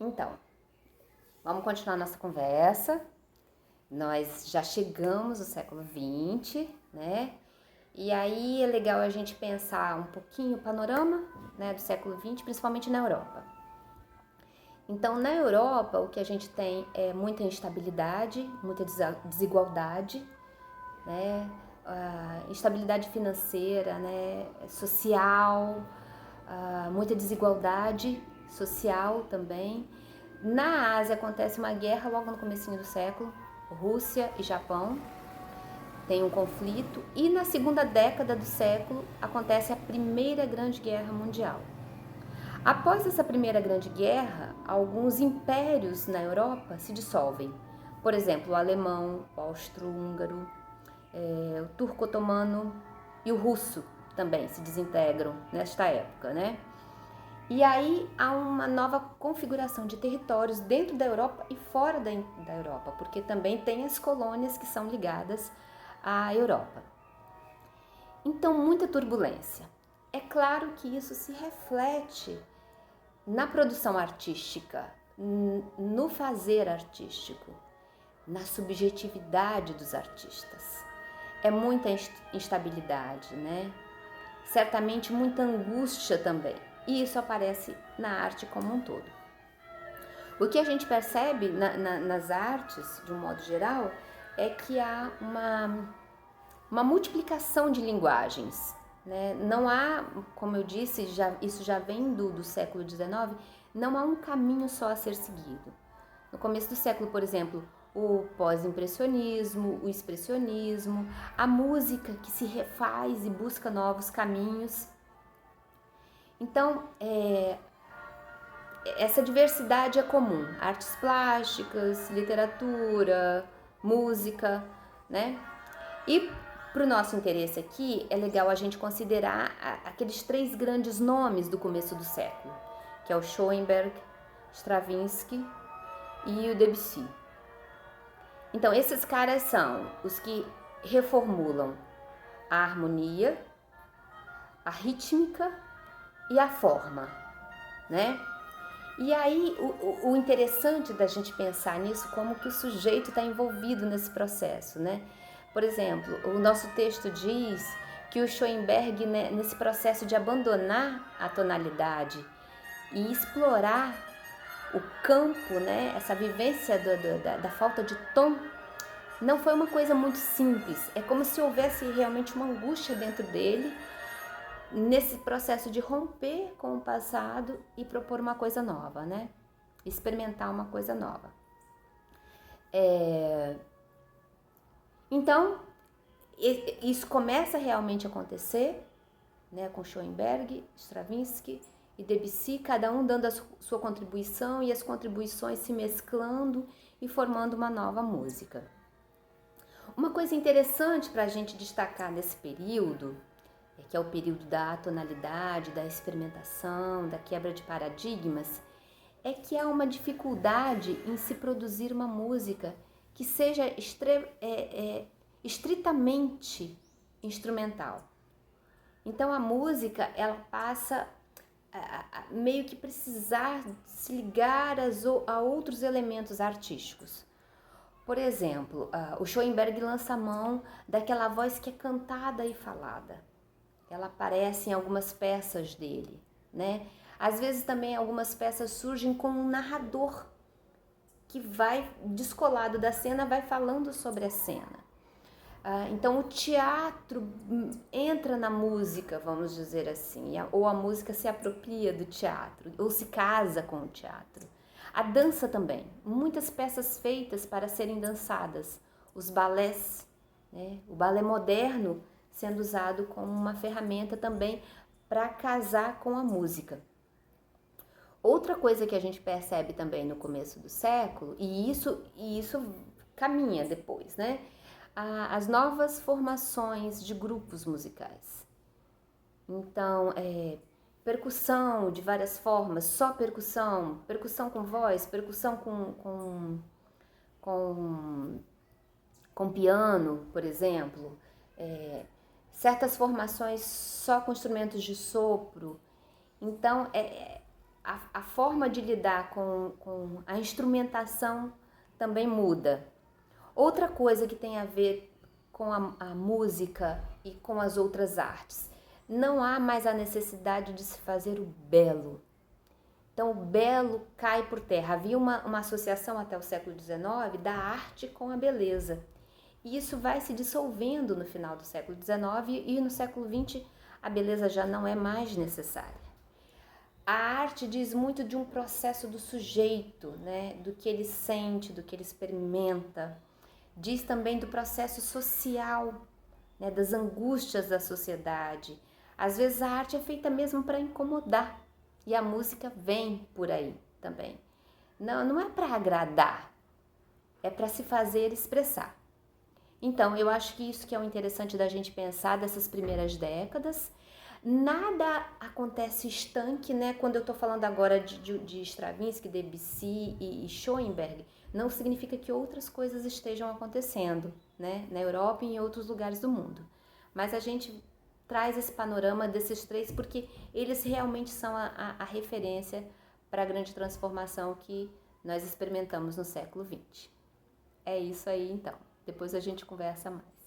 Então, vamos continuar nossa conversa. Nós já chegamos no século XX, né? E aí é legal a gente pensar um pouquinho o panorama, né, do século XX, principalmente na Europa. Então, na Europa, o que a gente tem é muita instabilidade, muita desigualdade, né? Instabilidade financeira, né? Social, muita desigualdade social também. Na Ásia acontece uma guerra logo no comecinho do século, Rússia e Japão tem um conflito, e na segunda década do século acontece a Primeira Grande Guerra Mundial. Após essa Primeira Grande Guerra, alguns impérios na Europa se dissolvem. Por exemplo, o alemão, o austro-húngaro, o turco-otomano e o russo também se desintegram nesta época, né? E aí há uma nova configuração de territórios dentro da Europa e fora da Europa, porque também tem as colônias que são ligadas à Europa. Então, muita turbulência. É claro que isso se reflete na produção artística, no fazer artístico, na subjetividade dos artistas. É muita instabilidade, né? Certamente muita angústia também. E isso aparece na arte como um todo. O que a gente percebe nas artes, de um modo geral, é que há uma multiplicação de linguagens, né? Não há, como eu disse, isso já vem do século XIX, não há um caminho só a ser seguido. No começo do século, por exemplo, o pós-impressionismo, o expressionismo, a música que se refaz e busca novos caminhos. Então, essa diversidade é comum. Artes plásticas, literatura, música, né? E para o nosso interesse aqui, é legal a gente considerar aqueles três grandes nomes do começo do século, que é o Schoenberg, Stravinsky e o Debussy. Então, esses caras são os que reformulam a harmonia, a rítmica e a forma, né? E aí, o interessante da gente pensar nisso, como que o sujeito está envolvido nesse processo, né? Por exemplo, o nosso texto diz que o Schoenberg, né, nesse processo de abandonar a tonalidade e explorar o campo, né, essa vivência da falta de tom, não foi uma coisa muito simples. É como se houvesse realmente uma angústia dentro dele, nesse processo de romper com o passado e propor uma coisa nova, né? Experimentar uma coisa nova. Então, isso começa realmente a acontecer, né, com Schoenberg, Stravinsky e Debussy, cada um dando a sua contribuição e as contribuições se mesclando e formando uma nova música. Uma coisa interessante para a gente destacar nesse período, que é o período da atonalidade, da experimentação, da quebra de paradigmas, é que há uma dificuldade em se produzir uma música que seja estritamente instrumental. Então a música, ela passa a meio que precisar se ligar a outros elementos artísticos. Por exemplo, o Schoenberg lança a mão daquela voz que é cantada e falada. Ela aparece em algumas peças dele, né? Às vezes também algumas peças surgem com um narrador que vai descolado da cena, vai falando sobre a cena. Então o teatro entra na música, vamos dizer assim, ou a música se apropria do teatro, ou se casa com o teatro. A dança também, muitas peças feitas para serem dançadas, os balés, né? O balé moderno sendo usado como uma ferramenta também para casar com a música. Outra coisa que a gente percebe também no começo do século, e isso caminha depois, né? As novas formações de grupos musicais. Então, percussão de várias formas, só percussão com voz, percussão com piano, por exemplo, certas formações só com instrumentos de sopro. Então, a forma de lidar com a instrumentação também muda. Outra coisa que tem a ver com a música e com as outras artes, não há mais a necessidade de se fazer o belo. Então o belo cai por terra. Havia uma associação até o século XIX da arte com a beleza. E isso vai se dissolvendo no final do século XIX e no século XX a beleza já não é mais necessária. A arte diz muito de um processo do sujeito, né? Do que ele sente, do que ele experimenta. Diz também do processo social, né? Das angústias da sociedade. Às vezes a arte é feita mesmo para incomodar e a música vem por aí também. Não é para agradar, é para se fazer expressar. Então, eu acho que isso que é o interessante da gente pensar dessas primeiras décadas. Nada acontece estanque, né? Quando eu estou falando agora de Stravinsky, Debussy e Schoenberg, não significa que outras coisas estejam acontecendo, né? Na Europa e em outros lugares do mundo. Mas a gente traz esse panorama desses três porque eles realmente são a referência para a grande transformação que nós experimentamos no século XX. É isso aí, então. Depois a gente conversa mais.